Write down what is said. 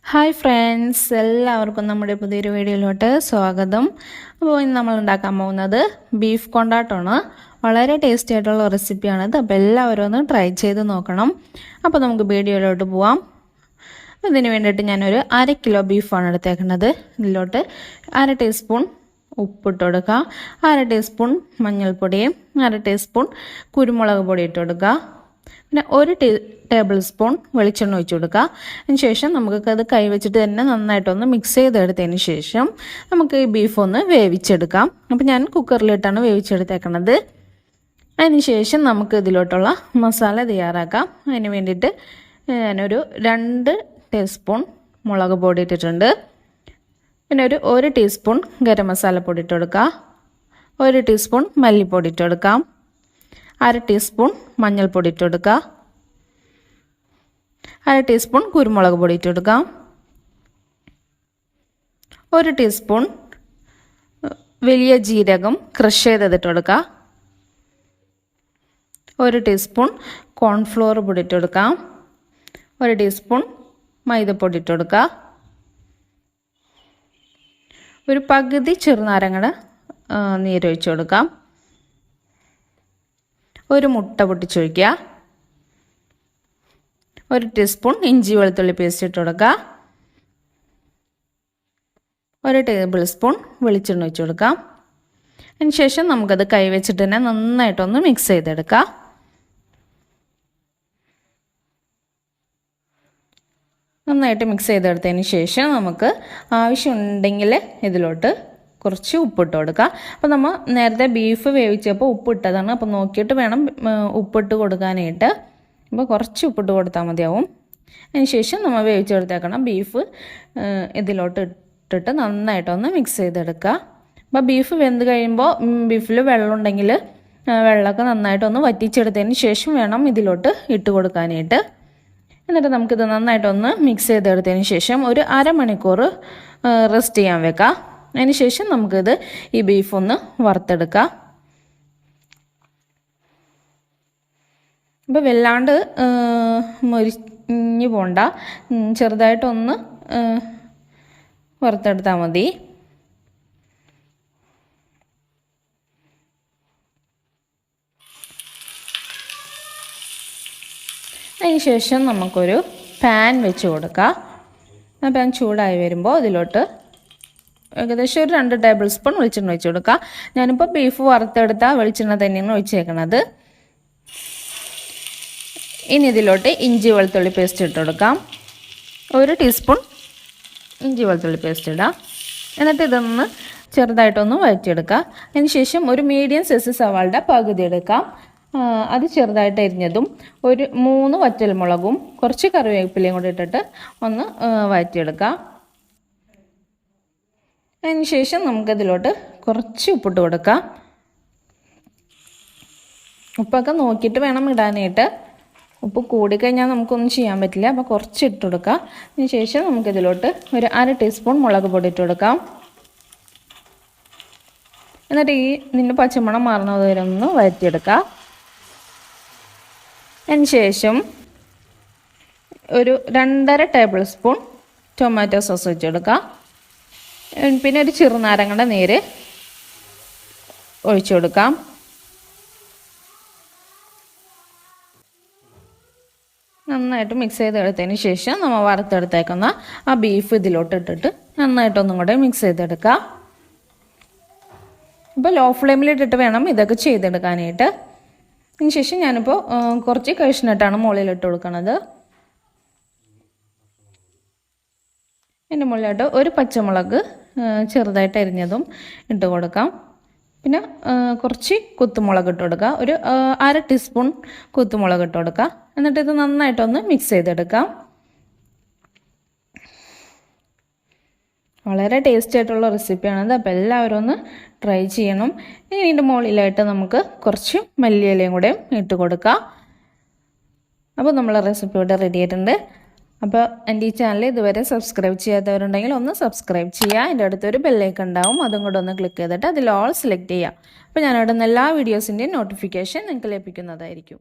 Hi friends, എല്ലാവർക്കും നമ്മുടെ പുതിയൊരു വീഡിയോയിലോട്ട് സ്വാഗതം. അപ്പോൾ ഇന്ന് നമ്മൾ ഉണ്ടാക്കാൻ പോകുന്നത് ബീഫ് കൊണ്ടാട്ടമാണ്. വളരെ ടേസ്റ്റി ആയിട്ടുള്ള റെസിപ്പിയാണിത്. അപ്പോൾ എല്ലാവരും ഒന്ന് ട്രൈ ചെയ്ത് നോക്കണം. അപ്പോൾ നമുക്ക് വീഡിയോയിലോട്ട് പോവാം. ഇതിന് വേണ്ടിയിട്ട് ഞാനൊരു 1/2 കിലോ ബീഫാണ് എടുത്തേക്കുന്നത്. ഇതിലോട്ട് 1/2 ടീസ്പൂൺ ഉപ്പിട്ട് കൊടുക്കുക, 1/2 ടീസ്പൂൺ മഞ്ഞൾപ്പൊടിയും 1/2 ടീസ്പൂൺ കുരുമുളക് പൊടി ഇട്ട് കൊടുക്കുക, പിന്നെ 1 ടേബിൾ സ്പൂൺ വെളിച്ചെണ്ണ ഒഴിച്ച് കൊടുക്കുക. അതിന് ശേഷം നമുക്കത് കൈവച്ചിട്ട് തന്നെ നന്നായിട്ടൊന്ന് മിക്സ് ചെയ്തെടുത്തതിന് ശേഷം നമുക്ക് ഈ ബീഫ് ഒന്ന് വേവിച്ചെടുക്കാം. അപ്പോൾ ഞാൻ കുക്കറിലിട്ടാണ് വേവിച്ചെടുത്തേക്കണത്. അതിന് ശേഷം നമുക്ക് ഇതിലോട്ടുള്ള മസാല തയ്യാറാക്കാം. അതിന് വേണ്ടിയിട്ട് ഞാനൊരു 2 ടീസ്പൂൺ മുളക് പൊടി ഇട്ടിട്ടുണ്ട്. പിന്നെ ഒരു 1 ടീസ്പൂൺ ഗരം മസാലപ്പൊടി ഇട്ട് കൊടുക്കുക, 1 ടീസ്പൂൺ മല്ലിപ്പൊടി ഇട്ട് കൊടുക്കാം, 1/2 ടീസ്പൂൺ മഞ്ഞൾപ്പൊടി ഇട്ട് കൊടുക്കുക, 1/2 ടീസ്പൂൺ കുരുമുളക് പൊടി ഇട്ട് കൊടുക്കാം, 1 ടീസ്പൂൺ വലിയ ജീരകം ക്രഷ് ചെയ്തിട്ട് കൊടുക്കുക, 1 ടീസ്പൂൺ കോൺഫ്ലോർ പൊടി ഇട്ട് കൊടുക്കാം, 1 ടീസ്പൂൺ മൈദപ്പൊടി ഇട്ട് കൊടുക്കുക, ഒരു പകുതി ചെറുനാരങ്ങയുടെ നീരൊഴിച്ച് കൊടുക്കാം, 1 മുട്ട പൊട്ടിച്ചൊഴിക്കുക, 1 ടീസ്പൂൺ ഇഞ്ചി വെളുത്തുള്ളി പേസ്റ്റ് ഇട്ട് കൊടുക്കുക, 1 ടേബിൾ സ്പൂൺ വെളിച്ചെണ്ണ ഒഴിച്ച് കൊടുക്കാം. അതിന് ശേഷം നമുക്കത് കൈവച്ചിട്ട് തന്നെ നന്നായിട്ടൊന്ന് മിക്സ് ചെയ്തെടുക്കാം. നന്നായിട്ട് മിക്സ് ചെയ്തെടുത്തതിന് ശേഷം നമുക്ക് ആവശ്യമുണ്ടെങ്കിൽ ഇതിലോട്ട് കുറച്ച് ഉപ്പിട്ട് കൊടുക്കുക. അപ്പോൾ നമ്മൾ നേരത്തെ ബീഫ് വേവിച്ചപ്പോൾ ഉപ്പിട്ടതാണ്. അപ്പോൾ നോക്കിയിട്ട് വേണം ഉപ്പിട്ട് കൊടുക്കാനായിട്ട്. അപ്പോൾ കുറച്ച് ഉപ്പിട്ട് കൊടുത്താൽ മതിയാവും. അതിന് ശേഷം നമ്മൾ വേവിച്ചെടുത്തേക്കണം ബീഫ് ഇതിലോട്ട് ഇട്ടിട്ട് നന്നായിട്ടൊന്ന് മിക്സ് ചെയ്തെടുക്കുക. അപ്പോൾ ബീഫ് വെന്ത് കഴിയുമ്പോൾ ബീഫിൽ വെള്ളം ഉണ്ടെങ്കിൽ വെള്ളമൊക്കെ നന്നായിട്ടൊന്ന് വറ്റിച്ചെടുത്തതിന് ശേഷം വേണം ഇതിലോട്ട് ഇട്ട് കൊടുക്കാനായിട്ട്. എന്നിട്ട് നമുക്കിത് നന്നായിട്ടൊന്ന് മിക്സ് ചെയ്തെടുത്തതിന് ശേഷം ഒരു അരമണിക്കൂർ റെസ്റ്റ് ചെയ്യാൻ വെക്കാം. അതിന് ശേഷം നമുക്കിത് ഈ ബീഫ് ഒന്ന് വറുത്തെടുക്കാം. അപ്പോൾ വല്ലാണ്ട് മൊരിഞ്ഞ് പോണ്ട, ചെറുതായിട്ടൊന്ന് വറുത്തെടുത്താൽ മതി. അതിന് ശേഷം നമുക്കൊരു പാൻ വെച്ച് കൊടുക്കാം. ആ പാൻ ചൂടായി വരുമ്പോൾ ഇതിലോട്ട് ഏകദേശം ഒരു 2 ടേബിൾ സ്പൂൺ വെളിച്ചെണ്ണ ഒഴിച്ച് കൊടുക്കുക. ഞാനിപ്പോൾ ബീഫ് വറുത്തെടുത്ത വെളിച്ചെണ്ണ തന്നെയാണ് ഒഴിച്ചേക്കണത്. ഇനി ഇതിലോട്ട് ഇഞ്ചി വെളുത്തുള്ളി പേസ്റ്റ് ഇട്ട് കൊടുക്കാം. 1 ടീസ്പൂൺ ഇഞ്ചി വെളുത്തുള്ളി പേസ്റ്റ് ഇടാം. എന്നിട്ട് ഇതൊന്ന് ചെറുതായിട്ടൊന്ന് വഴറ്റിയെടുക്കുക. അതിന് ശേഷം ഒരു മീഡിയം സൈസ് സവാളയുടെ പകുതി എടുക്കാം. അത് ചെറുതായിട്ട് അരിഞ്ഞതും 3 വറ്റൽമുളകും കുറച്ച് കറിവേപ്പിലയും കൂടി ഇട്ടിട്ട് ഒന്ന് വഴറ്റിയെടുക്കാം. അതിന് ശേഷം നമുക്കതിലോട്ട് കുറച്ച് ഉപ്പിട്ട് കൊടുക്കാം. ഉപ്പൊക്കെ നോക്കിയിട്ട് വേണം ഇടാനായിട്ട്. ഉപ്പ് കൂടിക്കഴിഞ്ഞാൽ നമുക്കൊന്നും ചെയ്യാൻ പറ്റില്ല. അപ്പോൾ കുറച്ച് ഇട്ട് കൊടുക്കാം. അതിന് ശേഷം നമുക്കിതിലോട്ട് ഒരു 1/2 ടീസ്പൂൺ മുളക് പൊടി ഇട്ട് കൊടുക്കാം. എന്നിട്ട് ഇതിൻ്റെ പച്ചമണം മാറുന്നത് വരെ ഒന്ന് വഴറ്റിയെടുക്കാം. അതിന് ശേഷം ഒരു 2.5 ടേബിൾ സ്പൂൺ ടൊമാറ്റോ സോസ് വെച്ചെടുക്കാം. പിന്നെ ഒരു ചെറുനാരങ്ങയുടെ നീര് ഒഴിച്ചു കൊടുക്കാം. നന്നായിട്ട് മിക്സ് ചെയ്തെടുത്തതിന് ശേഷം നമ്മൾ വറുത്തെടുത്തേക്കുന്ന ആ ബീഫ് ഇതിലോട്ട് ഇട്ടിട്ട് നന്നായിട്ടൊന്നും കൂടെ മിക്സ് ചെയ്തെടുക്കാം. ഇപ്പോൾ ലോ ഫ്ലെയിമിലിട്ടിട്ട് വേണം ഇതൊക്കെ ചെയ്തെടുക്കാനായിട്ട്. അതിന് ശേഷം ഞാനിപ്പോൾ കുറച്ച് കഷ്ണിട്ടാണ് മുകളിലിട്ട് കൊടുക്കുന്നത്. അതിൻ്റെ മുകളിലായിട്ട് ഒരു പച്ചമുളക് ചെറുതായിട്ട് അരിഞ്ഞതും ഇട്ട് കൊടുക്കാം. പിന്നെ കുറച്ച് കുത്തുമുളക് ഇട്ട് കൊടുക്കുക. ഒരു 1/2 ടീസ്പൂൺ കുത്തുമുളക് ഇട്ട് കൊടുക്കുക. എന്നിട്ട് ഇത് നന്നായിട്ടൊന്ന് മിക്സ് ചെയ്തെടുക്കാം. വളരെ ടേസ്റ്റി ആയിട്ടുള്ള റെസിപ്പിയാണത്. അപ്പോൾ എല്ലാവരും ഒന്ന് ട്രൈ ചെയ്യണം. ഇനി ഇതിൻ്റെ മുകളിലായിട്ട് നമുക്ക് കുറച്ച് മല്ലിയിലയും കൂടെ ഇട്ട് കൊടുക്കാം. അപ്പോൾ നമ്മളെ റെസിപ്പി ഇവിടെ റെഡി ആയിട്ടുണ്ട്. അപ്പോൾ എൻ്റെ ഈ ചാനൽ ഇതുവരെ സബ്സ്ക്രൈബ് ചെയ്യാത്തവരുണ്ടെങ്കിൽ ഒന്ന് സബ്സ്ക്രൈബ് ചെയ്യുക. അതിൻ്റെ അടുത്തൊരു ബെല്ലൈക്കൺ ഉണ്ടാവും, അതും കൂടെ ഒന്ന് ക്ലിക്ക് ചെയ്തിട്ട് അതിൽ ഓൾ സെലക്ട് ചെയ്യുക. അപ്പോൾ ഞാനിടുന്ന എല്ലാ വീഡിയോസിൻ്റെയും നോട്ടിഫിക്കേഷൻ നിങ്ങൾക്ക് ലഭിക്കുന്നതായിരിക്കും.